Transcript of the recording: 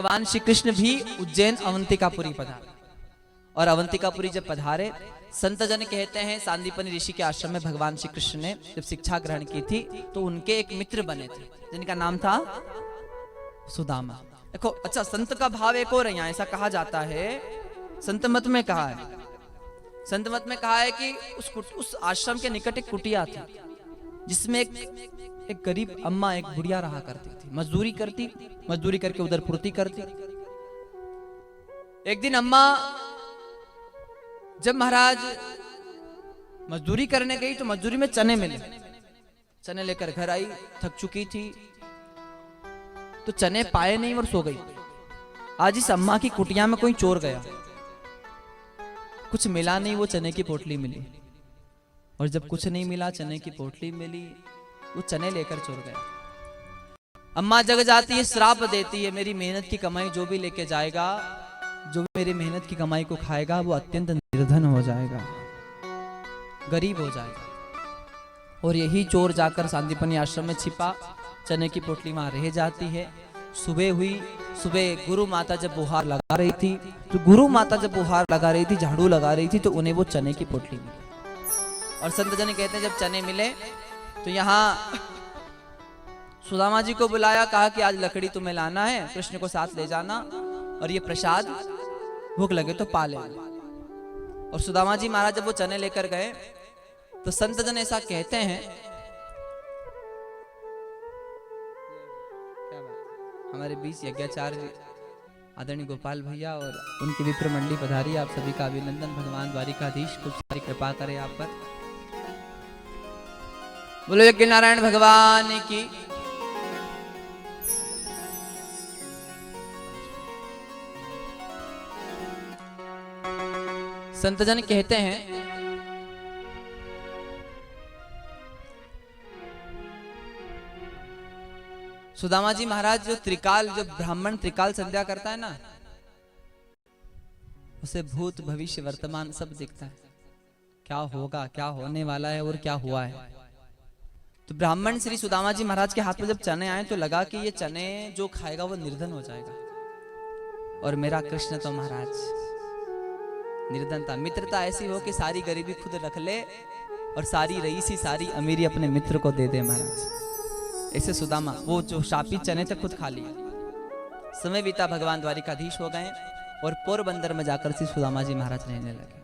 भगवान श्री कृष्ण भी उज्जैन अवंतिकापुरी पधारे। और अवंतिकापुरी जब पधारे, संत जन कहते हैं सांदीपनि ऋषि के आश्रम में भगवान श्री कृष्ण ने जब शिक्षा ग्रहण की थी तो उनके एक मित्र बने थे जिनका नाम था सुदामा। देखो, अच्छा, संत का भाव एक और है यहाँ, ऐसा कहा जाता है, संत मत में कहा है, संत मत में कहा है कि उस आश्रम के निकट एक कुटिया थी जिसमें एक गरीब अम्मा, एक बुढ़िया रहा करती थी, मजदूरी करके उधर पूर्ति करती। एक दिन अम्मा जब महाराज मजदूरी करने गई तो मजदूरी में चने मिले, चने लेकर घर आई, थक चुकी थी तो चने पाए नहीं और सो गई। आज इस अम्मा की कुटिया में कोई चोर गया, कुछ मिला नहीं, वो चने की पोटली मिली, और जब कुछ नहीं मिला, चने की पोटली मिली, वो चने लेकर चोर गया। अम्मा जग जाती है, श्राप देती है, मेरी मेहनत की कमाई जो भी लेके जाएगा, जो मेरी मेहनत की कमाई को खाएगा, वो अत्यंत निर्धन हो जाएगा, गरीब हो जाएगा। और यही चोर जाकर सांदीपनि आश्रम में छिपा, चने की पोटली वहां रह जाती है। सुबह हुई, सुबह गुरु माता जब बुहार लगा रही थी, झाड़ू लगा रही थी, तो उन्हें वो चने की पोटली मिली। और संत जन कहते हैं जब चने मिले तो यहाँ सुदामा जी को बुलाया, कहा कि आज लकड़ी तुम्हें लाना है, कृष्ण को साथ ले जाना, और ये प्रसाद भूख लगे तो पा लेना। और सुदामा जी महाराज जब वो चने लेकर गए तो संत जन ऐसा कहते हैं, हमारे बीच यज्ञाचार्य आदरणीय गोपाल भैया और उनकी विप्र मंडली पधारी, आप सभी का अभिनंदन। भगवान द्वारिकाधीश खूब सारी कृपा करे आप पर। बोलो यज्ञ नारायण भगवान की। संत जन कहते हैं सुदामा जी महाराज जो ब्राह्मण त्रिकाल संध्या करता है ना, उसे भूत भविष्य वर्तमान सब दिखता है, क्या होगा, क्या होने वाला है और क्या हुआ है। तो ब्राह्मण श्री सुदामा जी महाराज के हाथ में जब चने आए तो लगा कि ये चने जो खाएगा वो निर्धन हो जाएगा, और मेरा कृष्ण तो महाराज निर्धनता, मित्रता ऐसी हो कि सारी गरीबी खुद रख ले और सारी रईसी, सारी अमीरी अपने मित्र को दे दे महाराज। ऐसे सुदामा वो जो शापित चने थे खुद खा लिए। समय बीता, भगवान द्वारिकाधीश हो गए और पोरबंदर में जाकर श्री सुदामा जी महाराज रहने लगे।